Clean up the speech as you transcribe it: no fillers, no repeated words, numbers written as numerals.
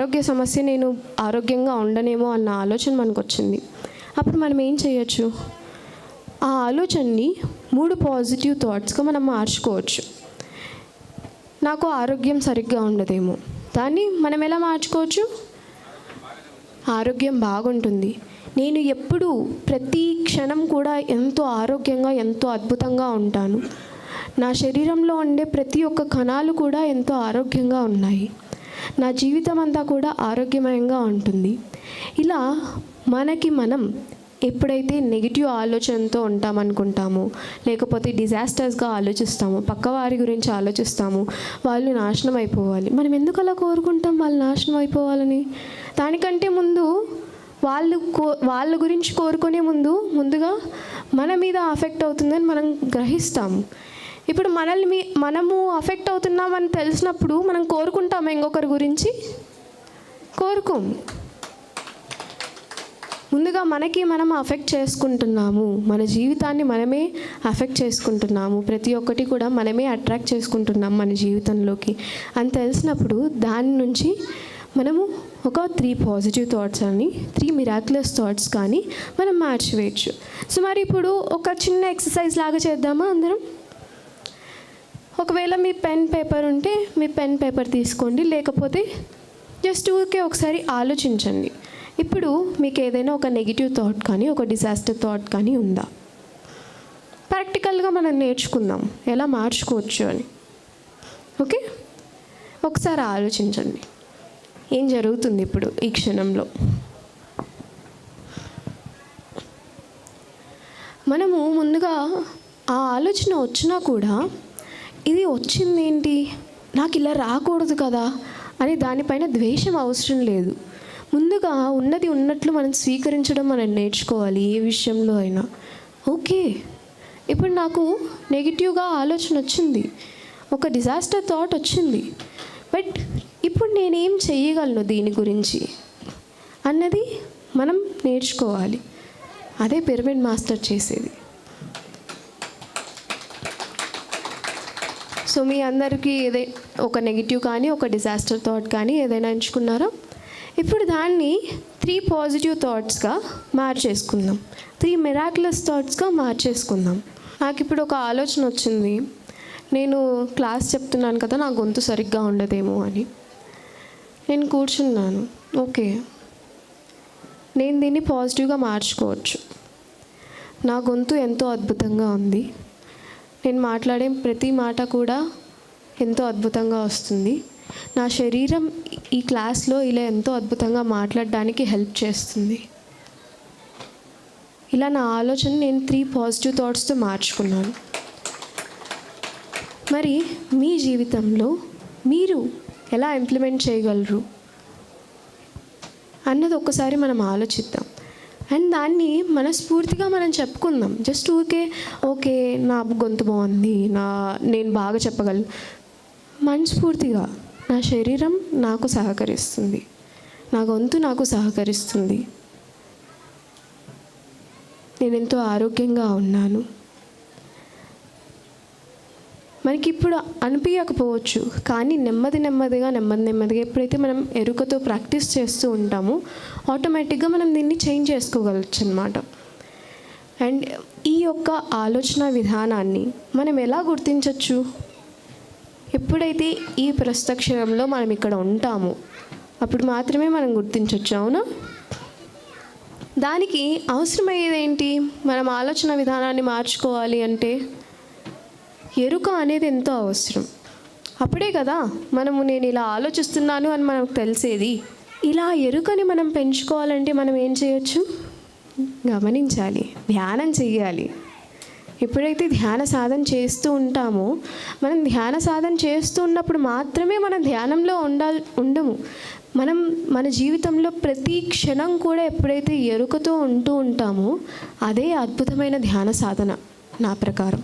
ఆరోగ్య సమస్య, నేను ఆరోగ్యంగా ఉండనేమో అన్న ఆలోచన మనకు వచ్చింది. అప్పుడు మనం ఏం చేయొచ్చు? ఆ ఆలోచనని 3 పాజిటివ్ థాట్స్గా మనం మార్చుకోవచ్చు. నాకు ఆరోగ్యం సరిగ్గా ఉండదేమో, దాన్ని మనం ఎలా మార్చుకోవచ్చు? ఆరోగ్యం బాగుంటుంది, నేను ఎప్పుడు ప్రతి క్షణం కూడా ఎంతో ఆరోగ్యంగా ఎంతో అద్భుతంగా ఉంటాను, నా శరీరంలో ఉండే ప్రతి ఒక్క కణాలు కూడా ఎంతో ఆరోగ్యంగా ఉన్నాయి, నా జీవితం అంతా కూడా ఆరోగ్యమయంగా ఉంటుంది. ఇలా మనకి మనం ఎప్పుడైతే నెగిటివ్ ఆలోచనతో ఉంటామనుకుంటామో, లేకపోతే డిజాస్టర్స్గా ఆలోచిస్తామో, పక్కవారి గురించి ఆలోచిస్తాము, వాళ్ళు నాశనం అయిపోవాలి. మనం ఎందుకు అలా కోరుకుంటాం వాళ్ళు నాశనం అయిపోవాలని? దానికంటే ముందు వాళ్ళ గురించి కోరుకునే ముందుగా మన మీద అఫెక్ట్ అవుతుందని మనం గ్రహిస్తాము. ఇప్పుడు మనము అఫెక్ట్ అవుతున్నామని తెలిసినప్పుడు మనం కోరుకుంటాము ఇంకొకరి గురించి? కోరుకోము. ముందుగా మనకి మనం అఫెక్ట్ చేసుకుంటున్నాము, మన జీవితాన్ని మనమే అఫెక్ట్ చేసుకుంటున్నాము, ప్రతి ఒక్కటి కూడా మనమే అట్రాక్ట్ చేసుకుంటున్నాము మన జీవితంలోకి అని తెలిసినప్పుడు దాని నుంచి మనము ఒక 3 పాజిటివ్ థాట్స్ అని 3 మిరాక్యులస్ థాట్స్ కానీ మనం మార్చివేయచ్చు. సో మరి ఇప్పుడు ఒక చిన్న ఎక్సర్సైజ్ లాగా చేద్దామా అందరం? ఒకవేళ మీ పెన్ పేపర్ ఉంటే మీ పెన్ పేపర్ తీసుకోండి, లేకపోతే జస్ట్ ఊరికే ఒకసారి ఆలోచించండి. ఇప్పుడు మీకు ఏదైనా ఒక నెగిటివ్ థాట్ కానీ ఒక డిజాస్టర్ థాట్ కానీ ఉందా? ప్రాక్టికల్గా మనం నేర్చుకుందాం ఎలా మార్చుకోవచ్చు అని. ఓకే, ఒకసారి ఆలోచించండి ఏం జరుగుతుంది ఇప్పుడు ఈ క్షణంలో. మనము ముందుగా ఆ ఆలోచన వచ్చినా కూడా ఇది వచ్చిందేంటి, నాకు ఇలా రాకూడదు కదా అని దానిపైన ద్వేషం అవసరం లేదు. ముందుగా ఉన్నది ఉన్నట్లు మనం స్వీకరించడం మనం నేర్చుకోవాలి ఏ విషయంలో అయినా. ఓకే, ఇప్పుడు నాకు నెగిటివ్గా ఆలోచన వచ్చింది, ఒక డిజాస్టర్ థాట్ వచ్చింది, బట్ ఇప్పుడు నేనేం చెయ్యగలను దీని గురించి అన్నది మనం నేర్చుకోవాలి. అదే పిరమిడ్ మాస్టర్ చేసేది. సో మీ అందరికీ ఒక నెగిటివ్ కానీ ఒక డిజాస్టర్ థాట్ కానీ ఏదైనా ఎంచుకున్నారా? ఇప్పుడు దాన్ని 3 పాజిటివ్ థాట్స్గా మార్చేసుకుందాం, 3 మిరాక్యులస్ థాట్స్గా మార్చేసుకుందాం. నాకు ఇప్పుడు ఒక ఆలోచన వచ్చింది, నేను క్లాస్ చెప్తున్నాను కదా నా గొంతు సరిగ్గా ఉండదేమో అని. నేను కూర్చున్నాను, ఓకే నేను దీన్ని పాజిటివ్గా మార్చుకోవచ్చు. నా గొంతు ఎంతో అద్భుతంగా ఉంది, నేను మాట్లాడే ప్రతి మాట కూడా ఎంతో అద్భుతంగా వస్తుంది, నా శరీరం ఈ క్లాస్లో ఇలా ఎంతో అద్భుతంగా మాట్లాడడానికి హెల్ప్ చేస్తుంది. ఇలా నా ఆలోచన నేను 3 పాజిటివ్ థాట్స్తో మార్చుకున్నాను. మరి మీ జీవితంలో మీరు ఎలా ఇంప్లిమెంట్ చేయగలరు అన్నది ఒక్కసారి మనం ఆలోచిద్దాం. అండ్ దాన్ని మనస్ఫూర్తిగా మనం చెప్పుకుందాం. జస్ట్ ఓకే నా గొంతు బాగుంది, నేను బాగా చెప్పగలను. మనస్ఫూర్తిగా నా శరీరం నాకు సహకరిస్తుంది, నా గొంతు నాకు సహకరిస్తుంది, నేను ఎంతో ఆరోగ్యంగా ఉన్నాను. మనకి ఇప్పుడు అనిపించకపోవచ్చు, కానీ నెమ్మదిగా ఎప్పుడైతే మనం ఎరుకతో ప్రాక్టీస్ చేస్తూ ఉంటామో ఆటోమేటిక్గా మనం దీన్ని చేంజ్ చేసుకోగలచ్చు అన్నమాట. అండ్ ఈ యొక్క ఆలోచన విధానాన్ని మనం ఎలా గుర్తించవచ్చు? ఎప్పుడైతే ఈ ప్రస్తక్షణంలో మనం ఇక్కడ ఉంటామో అప్పుడు మాత్రమే మనం గుర్తించవచ్చు, అవునా? దానికి అవసరమయ్యేది ఏంటి? మనం ఆలోచన విధానాన్ని మార్చుకోవాలి అంటే ఎరుక అనేది ఎంతో అవసరం. అప్పుడే కదా నేను ఇలా ఆలోచిస్తున్నాను అని మనకు తెలిసేది. ఇలా ఎరుకని మనం పెంచుకోవాలంటే మనం ఏం చేయొచ్చు? గమనించాలి, ధ్యానం చెయ్యాలి. ఎప్పుడైతే ధ్యాన సాధన చేస్తూ ఉంటామో, మనం ధ్యాన సాధన చేస్తూ ఉన్నప్పుడు మాత్రమే మనం ధ్యానంలో ఉండము. మన జీవితంలో ప్రతి క్షణం కూడా ఎప్పుడైతే ఎరుకతో ఉంటూ ఉంటామో అదే అద్భుతమైన ధ్యాన సాధన నా ప్రకారం.